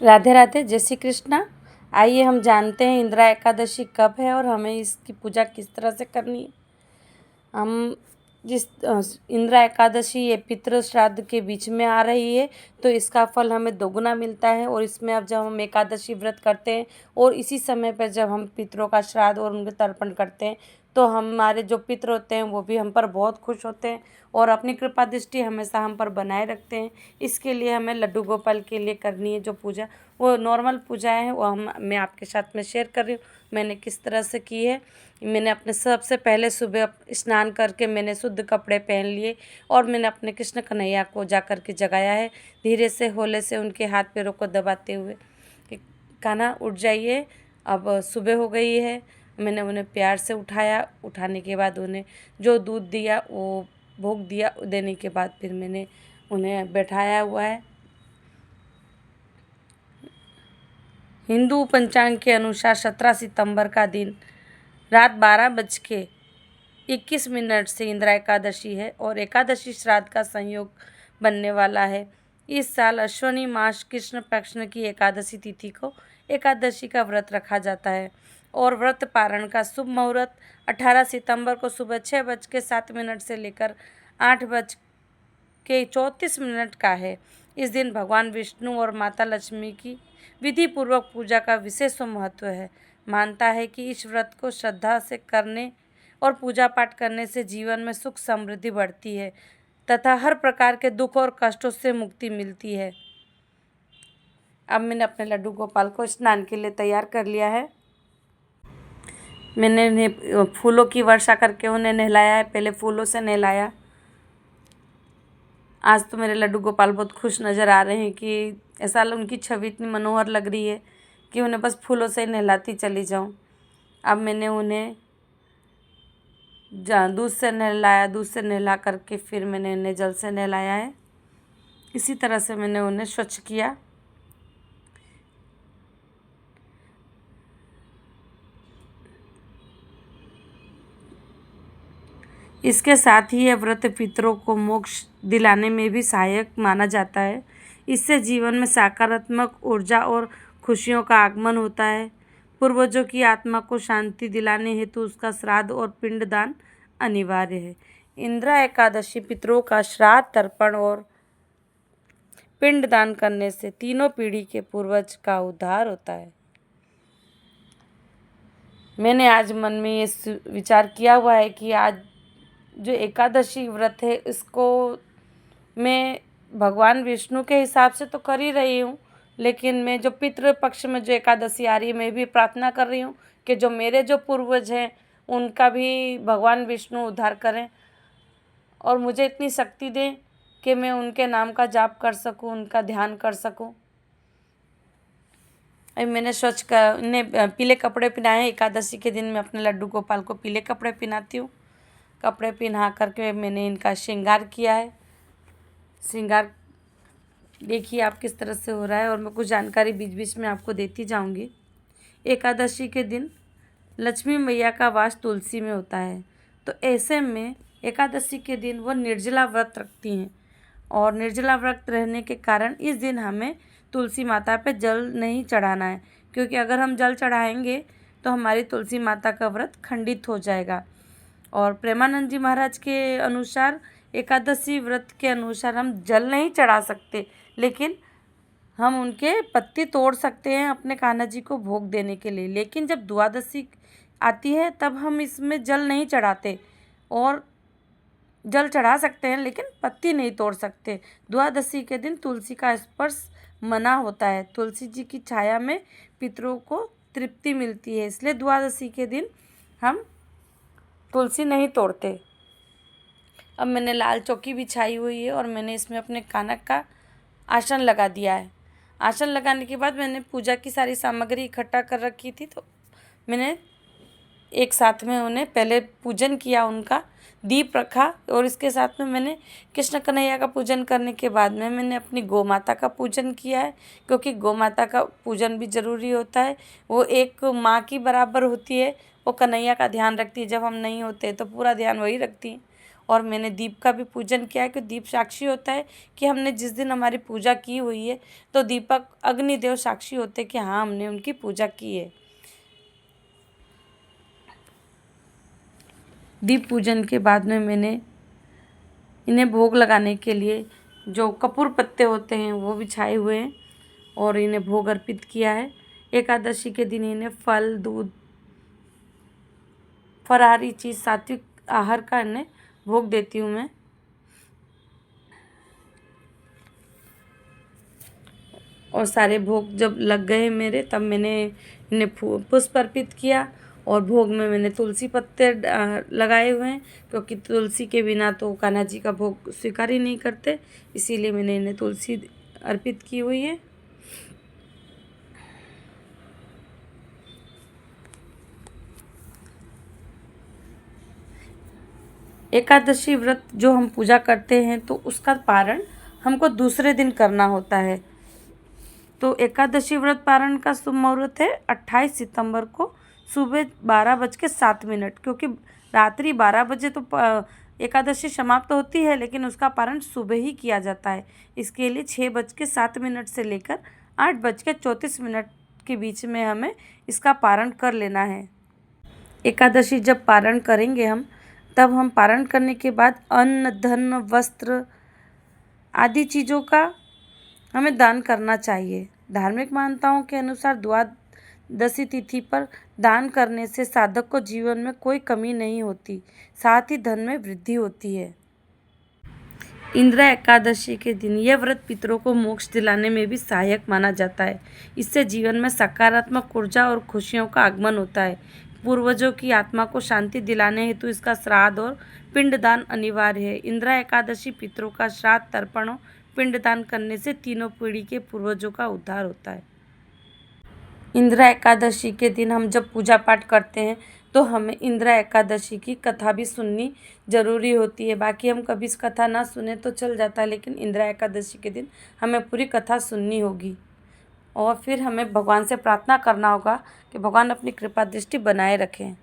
राधे राधे, जय श्री कृष्णा। आइए हम जानते हैं इंदिरा एकादशी कब है और हमें इसकी पूजा किस तरह से करनी है। हम जिस इंदिरा एकादशी ये पितृ श्राद्ध के बीच में आ रही है, तो इसका फल हमें दोगुना मिलता है। और इसमें अब जब हम एकादशी व्रत करते हैं और इसी समय पर जब हम पितरों का श्राद्ध और उनके तर्पण करते हैं, तो हमारे जो पितर होते हैं वो भी हम पर बहुत खुश होते हैं और अपनी कृपा दृष्टि हमेशा हम पर बनाए रखते हैं। इसके लिए हमें लड्डू गोपाल के लिए करनी है जो पूजा, वो नॉर्मल पूजाएं हैं, वो मैं आपके साथ में शेयर कर रही हूँ मैंने किस तरह से की है। मैंने अपने सबसे पहले सुबह स्नान करके मैंने शुद्ध कपड़े पहन लिए और मैंने अपने कृष्ण कन्हैया को जा कर के जगाया है, धीरे से होले से उनके हाथ पैरों को दबाते हुए कि कान्हा उठ जाइए, अब सुबह हो गई है। मैंने उन्हें प्यार से उठाया, उठाने के बाद उन्हें जो दूध दिया वो भोग दिया, देने के बाद फिर मैंने उन्हें बैठाया हुआ है। हिंदू पंचांग के अनुसार 17 सितंबर का दिन रात 12:21 से इंदिरा एकादशी है और एकादशी श्राद्ध का संयोग बनने वाला है। इस साल अश्विनी मास कृष्ण पक्ष की एकादशी तिथि को एकादशी का व्रत रखा जाता है और व्रत पारण का शुभ मुहूर्त 18 सितंबर को सुबह 6:07 से लेकर 8:34 का है। इस दिन भगवान विष्णु और माता लक्ष्मी की विधि पूर्वक पूजा का विशेष महत्व है। मानता है कि इस व्रत को श्रद्धा से करने और पूजा पाठ करने से जीवन में सुख समृद्धि बढ़ती है तथा हर प्रकार के दुख और कष्टों से मुक्ति मिलती है। अब मैंने अपने लड्डू गोपाल को स्नान के लिए तैयार कर लिया है। मैंने उन्हें फूलों की वर्षा करके उन्हें नहलाया है, पहले फूलों से नहलाया। आज तो मेरे लड्डू गोपाल बहुत खुश नज़र आ रहे हैं कि ऐसा उनकी छवि इतनी मनोहर लग रही है कि उन्हें बस फूलों से नहलाती चली जाऊं। अब मैंने उन्हें दूध से नहलाया, दूध से नहला करके फिर मैंने उन्हें जल से नहलाया है। इसी तरह से मैंने उन्हें स्वच्छ किया। इसके साथ ही यह व्रत पितरों को मोक्ष दिलाने में भी सहायक माना जाता है। इससे जीवन में सकारात्मक ऊर्जा और खुशियों का आगमन होता है। पूर्वजों की आत्मा को शांति दिलाने हेतु उसका श्राद्ध और पिंडदान अनिवार्य है। इंदिरा एकादशी पितरों का श्राद्ध, तर्पण और पिंडदान करने से तीनों पीढ़ी के पूर्वज का उद्धार होता है। मैंने आज मन में ये विचार किया हुआ है कि आज जो एकादशी व्रत है इसको मैं भगवान विष्णु के हिसाब से तो कर ही रही हूँ, लेकिन मैं जो पितृ पक्ष में जो एकादशी आ रही है मैं भी प्रार्थना कर रही हूँ कि जो मेरे जो पूर्वज हैं उनका भी भगवान विष्णु उद्धार करें और मुझे इतनी शक्ति दें कि मैं उनके नाम का जाप कर सकूँ, उनका ध्यान कर सकूँ। अभी मैंने उन्हें पीले कपड़े पहनाए हैं। एकादशी के दिन मैं अपने लड्डू गोपाल को पीले कपड़े पहनाती हूँ। कपड़े पहना करके मैंने इनका श्रृंगार किया है। श्रृंगार देखिए आप किस तरह से हो रहा है और मैं कुछ जानकारी बीच बीच में आपको देती जाऊंगी। एकादशी के दिन लक्ष्मी मैया का वास तुलसी में होता है, तो ऐसे में एकादशी के दिन वो निर्जला व्रत रखती हैं और निर्जला व्रत रहने के कारण इस दिन हमें तुलसी माता पे जल नहीं चढ़ाना है, क्योंकि अगर हम जल चढ़ाएंगे तो हमारी तुलसी माता का व्रत खंडित हो जाएगा। और प्रेमानंद जी महाराज के अनुसार एकादशी व्रत के अनुसार हम जल नहीं चढ़ा सकते, लेकिन हम उनके पत्ती तोड़ सकते हैं अपने कान्हा जी को भोग देने के लिए। लेकिन जब द्वादशी आती है तब हम इसमें जल नहीं चढ़ाते और जल चढ़ा सकते हैं लेकिन पत्ती नहीं तोड़ सकते। द्वादशी के दिन तुलसी का स्पर्श मना होता है। तुलसी जी की छाया में पितरों को तृप्ति मिलती है, इसलिए द्वादशी के दिन हम तुलसी नहीं तोड़ते। अब मैंने लाल चौकी बिछाई हुई है और मैंने इसमें अपने कान्हा का आसन लगा दिया है। आसन लगाने के बाद मैंने पूजा की सारी सामग्री इकट्ठा कर रखी थी, तो मैंने एक साथ में उन्हें पहले पूजन किया, उनका दीप रखा और इसके साथ में मैंने कृष्ण कन्हैया का पूजन करने के बाद में मैंने अपनी गौ माता का पूजन किया है, क्योंकि गौ माता का पूजन भी ज़रूरी होता है। वो एक माँ की बराबर होती है, वो कन्हैया का ध्यान रखती है। जब हम नहीं होते तो पूरा ध्यान वही रखती है और मैंने दीप का भी पूजन किया है, कि दीप साक्षी होता है कि हमने जिस दिन हमारी पूजा की हुई है, तो दीपक अग्निदेव साक्षी होते हैं कि हाँ हमने उनकी पूजा की है। दीप पूजन के बाद में मैंने इन्हें भोग लगाने के लिए जो कपूर पत्ते होते हैं वो बिछाए हुए हैं और इन्हें भोग अर्पित किया है। एकादशी के दिन इन्हें फल, दूध, फरारी चीज़, सात्विक आहार का इन्हें भोग देती हूँ मैं। और सारे भोग जब लग गए मेरे, तब मैंने इन्हें पुष्प अर्पित किया और भोग में मैंने तुलसी पत्ते लगाए हुए हैं, क्योंकि तुलसी के बिना तो कान्हा जी का भोग स्वीकार ही नहीं करते, इसीलिए मैंने इन्हें तुलसी अर्पित की हुई है। एकादशी व्रत जो हम पूजा करते हैं तो उसका पारण हमको दूसरे दिन करना होता है। तो एकादशी व्रत पारण का शुभ मुहूर्त है 28 सितंबर को सुबह 12:07, क्योंकि रात्रि 12 बजे तो एकादशी समाप्त होती है, लेकिन उसका पारण सुबह ही किया जाता है। इसके लिए 6:07 से लेकर 8:34 के बीच में हमें इसका पारण कर लेना है। एकादशी जब पारण करेंगे तब हम पारण करने के बाद अन्न, धन, वस्त्र आदि चीज़ों का हमें दान करना चाहिए। धार्मिक मान्यताओं के अनुसार द्वादशी तिथि पर दान करने से साधक को जीवन में कोई कमी नहीं होती, साथ ही धन में वृद्धि होती है। इंदिरा एकादशी के दिन यह व्रत पितरों को मोक्ष दिलाने में भी सहायक माना जाता है। इससे जीवन में सकारात्मक ऊर्जा और खुशियों का आगमन होता है। पूर्वजों की आत्मा को शांति दिलाने हेतु इसका श्राद्ध और पिंडदान अनिवार्य है। इंदिरा एकादशी पितरों का श्राद्ध, तर्पण और पिंडदान करने से तीनों पीढ़ी के पूर्वजों का उद्धार होता है। इंदिरा एकादशी के दिन हम जब पूजा पाठ करते हैं तो हमें इंदिरा एकादशी की कथा भी सुननी जरूरी होती है। बाकी हम कभी इस कथा ना सुने तो चल जाता है, लेकिन इंदिरा एकादशी के दिन हमें पूरी कथा सुननी होगी और फिर हमें भगवान से प्रार्थना करना होगा कि भगवान अपनी कृपा दृष्टि बनाए रखें।